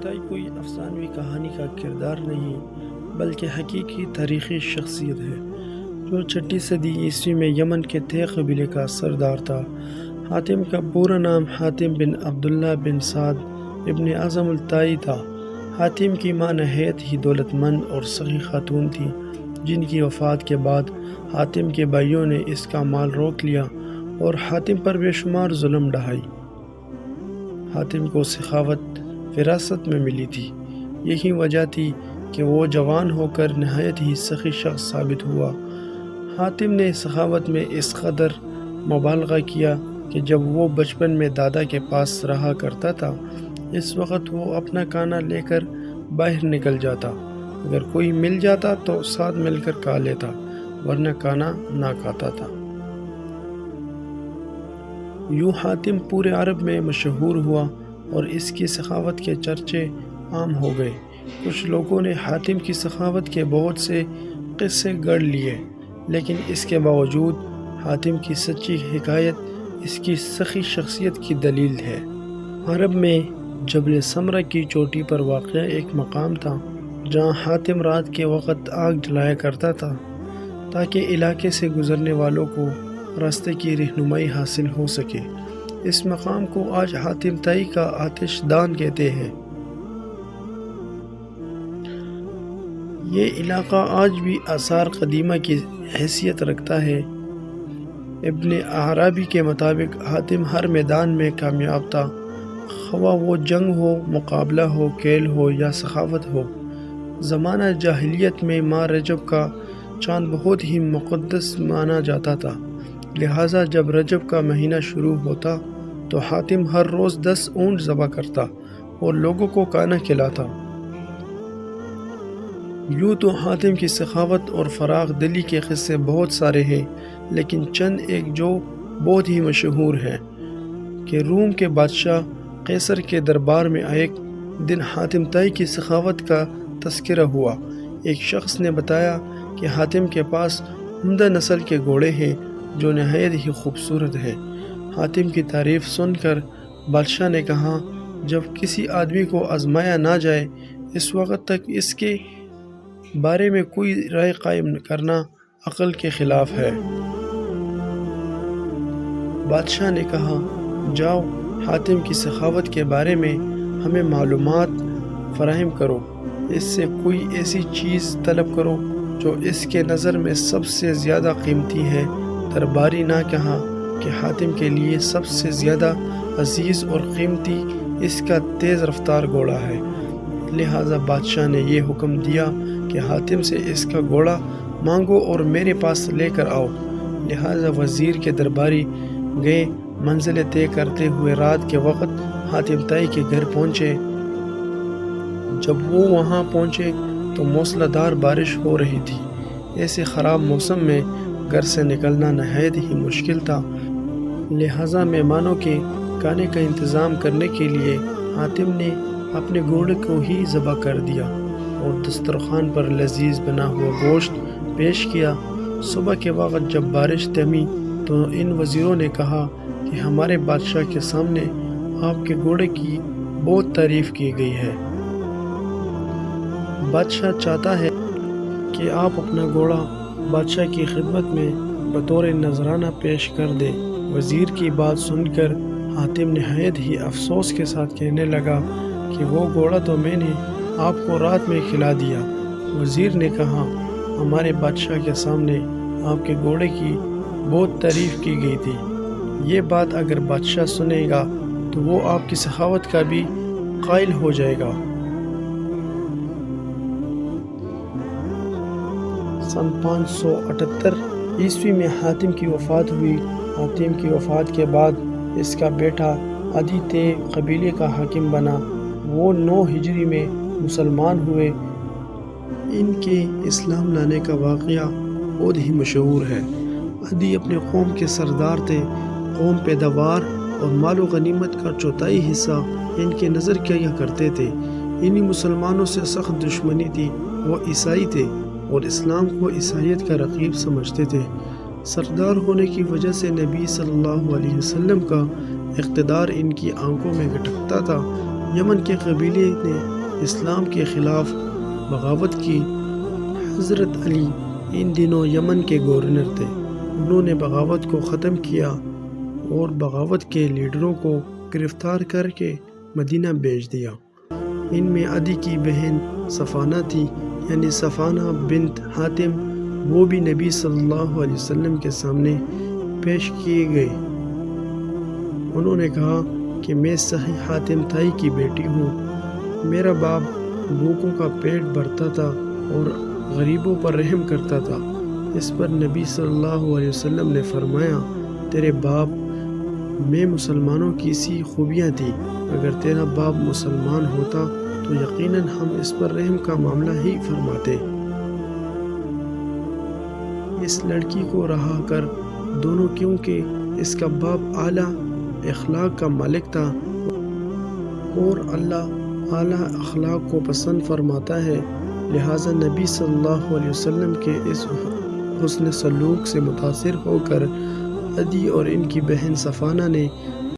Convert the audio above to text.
تائی کوئی افسانوی کہانی کا کردار نہیں بلکہ حقیقی تاریخی شخصیت ہے جو 6 صدی عیسوی میں یمن کے طے قبیلے کا سردار تھا۔ حاتم کا پورا نام حاتم بن عبداللہ بن سعد ابن اعظم الطائی تھا۔ حاتم کی ماں نہایت ہی دولت مند اور سخی خاتون تھی جن کی وفات کے بعد حاتم کے بھائیوں نے اس کا مال روک لیا اور حاتم پر بے شمار ظلم ڈھائے۔ حاتم کو سخاوت وراثت میں ملی تھی، یہی وجہ تھی کہ وہ جوان ہو کر نہایت ہی سخی شخص ثابت ہوا۔ حاتم نے سخاوت میں اس قدر مبالغہ کیا کہ جب وہ بچپن میں دادا کے پاس رہا کرتا تھا اس وقت وہ اپنا کانا لے کر باہر نکل جاتا، اگر کوئی مل جاتا تو ساتھ مل کر کھا لیتا ورنہ کانا نہ کھاتا تھا۔ یوں حاتم پورے عرب میں مشہور ہوا اور اس کی سخاوت کے چرچے عام ہو گئے۔ کچھ لوگوں نے حاتم کی سخاوت کے بہت سے قصے گڑھ لیے، لیکن اس کے باوجود حاتم کی سچی حکایت اس کی سخی شخصیت کی دلیل ہے۔ عرب میں جبل سمرہ کی چوٹی پر واقع ایک مقام تھا جہاں حاتم رات کے وقت آگ جلایا کرتا تھا تاکہ علاقے سے گزرنے والوں کو راستے کی رہنمائی حاصل ہو سکے۔ اس مقام کو آج حاتم طائی کا آتش دان کہتے ہیں۔ یہ علاقہ آج بھی آثار قدیمہ کی حیثیت رکھتا ہے۔ ابن عربی کے مطابق حاتم ہر میدان میں کامیاب تھا، خواہ وہ جنگ ہو، مقابلہ ہو، کھیل ہو یا سخاوت ہو۔ زمانہ جاہلیت میں ماہ رجب کا چاند بہت ہی مقدس مانا جاتا تھا، لہٰذا جب رجب کا مہینہ شروع ہوتا تو حاتم ہر روز 10 اونٹ ذبح کرتا اور لوگوں کو کھانا کھلاتا۔ یوں تو حاتم کی سخاوت اور فراخ دلی کے قصے بہت سارے ہیں، لیکن چند ایک جو بہت ہی مشہور ہیں کہ روم کے بادشاہ قیصر کے دربار میں ایک دن حاتم طائی کی سخاوت کا تذکرہ ہوا۔ ایک شخص نے بتایا کہ حاتم کے پاس عمدہ نسل کے گھوڑے ہیں جو نہایت ہی خوبصورت ہیں۔ حاتم کی تعریف سن کر بادشاہ نے کہا، جب کسی آدمی کو آزمایا نہ جائے اس وقت تک اس کے بارے میں کوئی رائے قائم کرنا عقل کے خلاف ہے۔ بادشاہ نے کہا، جاؤ حاتم کی سخاوت کے بارے میں ہمیں معلومات فراہم کرو، اس سے کوئی ایسی چیز طلب کرو جو اس کے نظر میں سب سے زیادہ قیمتی ہے۔ درباری نے کہا کہ حاتم کے لیے سب سے زیادہ عزیز اور قیمتی اس کا تیز رفتار گھوڑا ہے، لہٰذا بادشاہ نے یہ حکم دیا کہ حاتم سے اس کا گھوڑا مانگو اور میرے پاس لے کر آؤ۔ لہٰذا وزیر کے درباری گئے، منزل طے کرتے ہوئے رات کے وقت حاتم طائی کے گھر پہنچے۔ جب وہ وہاں پہنچے تو موسلا دھار بارش ہو رہی تھی۔ ایسے خراب موسم میں گھر سے نکلنا نہایت ہی مشکل تھا، لہٰذا مہمانوں کے کھانے کا انتظام کرنے کے لیے حاتم نے اپنے گھوڑے کو ہی ذبح کر دیا اور دسترخوان پر لذیذ بنا ہوا گوشت پیش کیا۔ صبح کے وقت جب بارش تھمی تو ان وزیروں نے کہا کہ ہمارے بادشاہ کے سامنے آپ کے گھوڑے کی بہت تعریف کی گئی ہے۔ بادشاہ چاہتا ہے کہ آپ اپنا گھوڑا بادشاہ کی خدمت میں بطور نذرانہ پیش کر دیں۔ وزیر کی بات سن کر حاتم نہایت ہی افسوس کے ساتھ کہنے لگا کہ وہ گھوڑا تو میں نے آپ کو رات میں کھلا دیا۔ وزیر نے کہا، ہمارے بادشاہ کے سامنے آپ کے گھوڑے کی بہت تعریف کی گئی تھی، یہ بات اگر بادشاہ سنے گا تو وہ آپ کی سخاوت کا بھی قائل ہو جائے گا۔ سن 578 عیسوی میں حاتم کی وفات ہوئی۔ حاتم کی وفات کے بعد اس کا بیٹا عدی طے قبیلے کا حاکم بنا۔ وہ 9 ہجری میں مسلمان ہوئے۔ ان کے اسلام لانے کا واقعہ بہت ہی مشہور ہے۔ عدی اپنے قوم کے سردار تھے۔ قوم پیداوار اور مال و غنیمت کا 1/4 حصہ ان کے نظر کیا کرتے تھے۔ انہی مسلمانوں سے سخت دشمنی تھی۔ وہ عیسائی تھے اور اسلام کو عیسائیت کا رقیب سمجھتے تھے۔ سردار ہونے کی وجہ سے نبی صلی اللہ علیہ وسلم کا اقتدار ان کی آنکھوں میں گھٹکتا تھا۔ یمن کے قبیلے نے اسلام کے خلاف بغاوت کی۔ حضرت علی ان دنوں یمن کے گورنر تھے۔ انہوں نے بغاوت کو ختم کیا اور بغاوت کے لیڈروں کو گرفتار کر کے مدینہ بھیج دیا۔ ان میں عدی کی بہن صفانہ تھی، یعنی صفانہ بنت حاتم، وہ بھی نبی صلی اللہ علیہ وسلم کے سامنے پیش کیے گئے۔ انہوں نے کہا کہ میں صحیح حاتم تائی کی بیٹی ہوں، میرا باپ بھوکوں کا پیٹ بھرتا تھا اور غریبوں پر رحم کرتا تھا۔ اس پر نبی صلی اللہ علیہ وسلم نے فرمایا، تیرے باپ میں مسلمانوں کی سی خوبیاں تھیں، اگر تیرا باپ مسلمان ہوتا تو یقیناً ہم اس پر رحم کا معاملہ ہی فرماتے۔ اس لڑکی کو رہا کر دونوں، کیونکہ اس کا باپ اعلیٰ اخلاق کا مالک تھا اور اللہ اعلیٰ اخلاق کو پسند فرماتا ہے، لہٰذا نبی صلی اللہ علیہ وسلم کے اس حسن سلوک سے متاثر ہو کر عدی اور ان کی بہن صفانہ نے